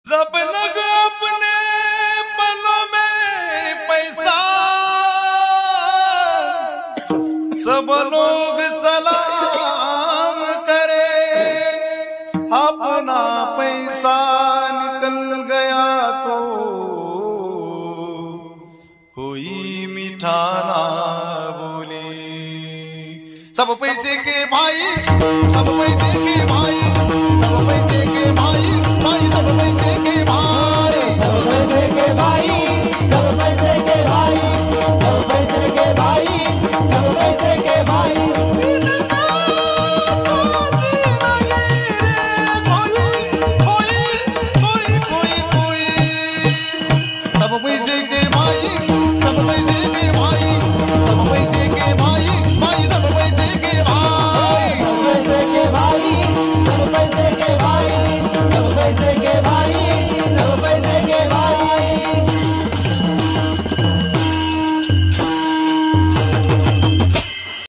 जब लग अपने पलों में पैसा, सब लोग सलाम करे। अपना पैसा निकल गया तो कोई मीठा ना बोले। सब पैसे के भाई, सब पैसे के भाई,